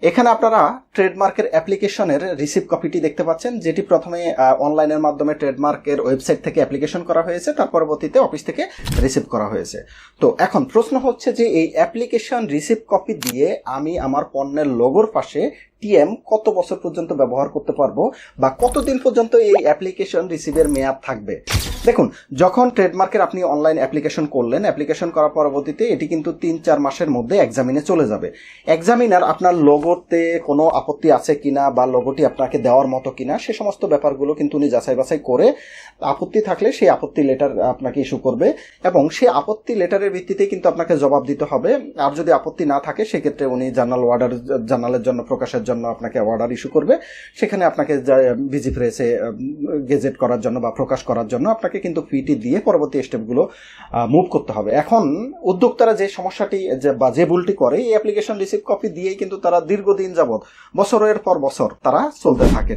এখানে আপনারা ট্রেডমার্কের অ্যাপ্লিকেশনের রিসিভ কপিটি দেখতে পাচ্ছেন, যেটি প্রথমে অনলাইনের মাধ্যমে ট্রেডমার্কের ওয়েবসাইট থেকে অ্যাপ্লিকেশন করা হয়েছে, তার পরবর্তীতে অফিস থেকে রিসিভ করা হয়েছে। তো এখন প্রশ্ন হচ্ছে যে এই অ্যাপ্লিকেশন রিসিভ কপি দিয়ে আমি আমার পণ্যের লোগোর পাশে টিএম কত বছর পর্যন্ত ব্যবহার করতে পারবো বা কতদিন পর্যন্ত এই অ্যাপ্লিকেশন রিসিভের মেয়াদ থাকবে। দেখুন, যখন ট্রেডমার্কের আপনি অনলাইন অ্যাপ্লিকেশন করলেন, অ্যাপ্লিকেশন করার পরবর্তীতে এটি কিন্তু 3-4 মাসের মধ্যে এক্সামিনে চলে যাবে। এক্সামিনার আপনার লোগোতে কোনো আপত্তি আছে কিনা বা লোগোটি আপনাকে দেওয়ার মতো কিনা সে সমস্ত ব্যাপারগুলো কিন্তু উনি যাচাই বাছাই করে আপত্তি থাকলে সেই আপত্তি লেটার আপনাকে ইস্যু করবে এবং সেই আপত্তি লেটারের ভিত্তিতে কিন্তু আপনাকে জবাব দিতে হবে। আর যদি আপত্তি না থাকে সেক্ষেত্রে উনি জার্নালের জন্য প্রকাশের জন্য আপনাকে অর্ডার ইস্যু করবে। সেখানে আপনাকে বিজি প্রেসে গেজেট করার জন্য বা প্রকাশ করার জন্য আপনাকে কিন্তু ফিটি দিয়ে পরবর্তী স্টেপগুলো মুভ করতে হবে। এখন উদ্যোক্তারা যে সমস্যাটি বা যে ভুলটি করে, এই অ্যাপ্লিকেশন রিসিভ কপি দিয়েই কিন্তু তারা দীর্ঘদিন যাবত বছরের পর বছর তারা চলতে থাকে,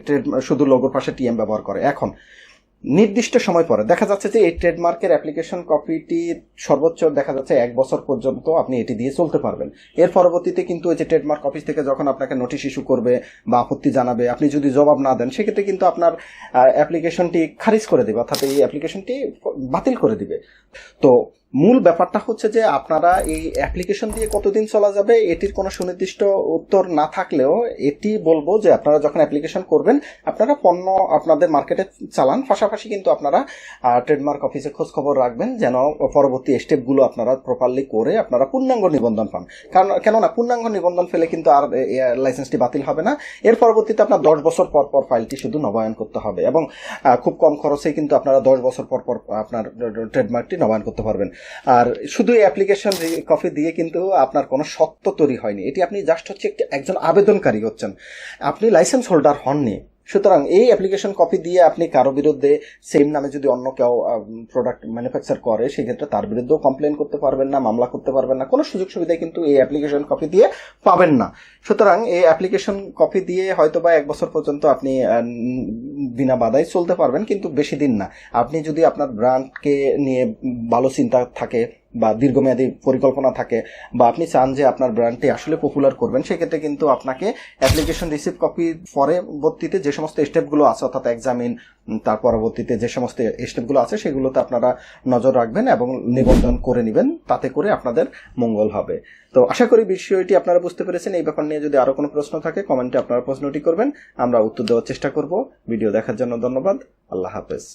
শুধু লোগোর পাশে টিএম ব্যবহার করে। এখন নির্দিষ্ট সময় পরে দেখা যাচ্ছে যে এই ট্রেডমার্কের অ্যাপ্লিকেশন কপিটি সর্বোচ্চ দেখা যাচ্ছে 1 বছর পর্যন্ত আপনি এটি দিয়ে চলতে পারবেন। এর পরবর্তীতে কিন্তু এই যে ট্রেডমার্ক অফিস থেকে যখন আপনাকে নোটিশ ইস্যু করবে বা আপত্তি জানাবে, আপনি যদি জবাব না দেন সেক্ষেত্রে কিন্তু আপনার অ্যাপ্লিকেশনটি খারিজ করে দেবে, অর্থাৎ এই অ্যাপ্লিকেশনটি বাতিল করে দিবে। তো মূল ব্যাপারটা হচ্ছে যে আপনারা এই অ্যাপ্লিকেশন দিয়ে কতদিন চলা যাবে এটির কোনো সুনির্দিষ্ট উত্তর না থাকলেও এটি বলবো যে আপনারা যখন অ্যাপ্লিকেশন করবেন আপনারা পণ্য আপনাদের মার্কেটে চালান, পাশাপাশি কিন্তু আপনারা ট্রেডমার্ক অফিসে খোঁজ খবর রাখবেন যেন পরবর্তী স্টেপগুলো আপনারা প্রপারলি করে আপনারা পূর্ণাঙ্গ নিবন্ধন পান। কেননা পূর্ণাঙ্গ নিবন্ধন ফেলে কিন্তু আর লাইসেন্সটি বাতিল হবে না। এর পরবর্তীতে আপনার 10 বছর পর পর ফাইলটি শুধু নবায়ন করতে হবে এবং খুব কম খরচে কিন্তু আপনারা 10 বছর পর পর আপনার ট্রেডমার্কটি নবায়ন করতে পারবেন। আর শুধু অ্যাপ্লিকেশন কপি দিয়ে কিন্তু আপনার কোনো সত্ত্ব তৈরি হয়নি, এটি আপনি জাস্ট হচ্ছে একজন আবেদনকারী হচ্ছেন, আপনি লাইসেন্স হোল্ডার হননি। সুতরাং এই অ্যাপ্লিকেশন কপি দিয়ে আপনি কারো বিরুদ্ধে সেম নামে যদি অন্য কেউ প্রোডাক্ট ম্যানুফ্যাকচার করে সেক্ষেত্রে তার বিরুদ্ধেও কমপ্লেন করতে পারবেন না, মামলা করতে পারবেন না, কোনো সুযোগ সুবিধা কিন্তু এই অ্যাপ্লিকেশন কপি দিয়ে পাবেন না। সুতরাং এই অ্যাপ্লিকেশন কপি দিয়ে হয়তো বা 1 বছর পর্যন্ত আপনি বিনা বাধায় চলতে পারবেন, কিন্তু বেশি দিন না। আপনি যদি আপনার ব্র্যান্ডকে নিয়ে ভালো চিন্তা থাকে বা দীর্ঘমেয়াদী পরিকল্পনা থাকে বা আপনি চান যে আপনার ব্র্যান্ডটি আসলে পপুলার করবেন, সেক্ষেত্রে কিন্তু আপনাকে অ্যাপ্লিকেশন রিসিভ কপি পরবর্তীতে যে সমস্ত স্টেপগুলো আছে, অর্থাৎ এক্সামিন, তার পরবর্তীতে যে সমস্ত স্টেপগুলো আছে সেগুলোতে আপনারা নজর রাখবেন এবং নিবন্ধন করে নেবেন, তাতে করে আপনাদের মঙ্গল হবে। তো আশা করি বিষয়টি আপনারা বুঝতে পেরেছেন। এই ব্যাপার নিয়ে যদি আরো কোনো প্রশ্ন থাকে কমেন্টে আপনারা প্রশ্নটি করবেন, আমরা উত্তর দেওয়ার চেষ্টা করব। ভিডিও দেখার জন্য ধন্যবাদ। আল্লাহ হাফেজ।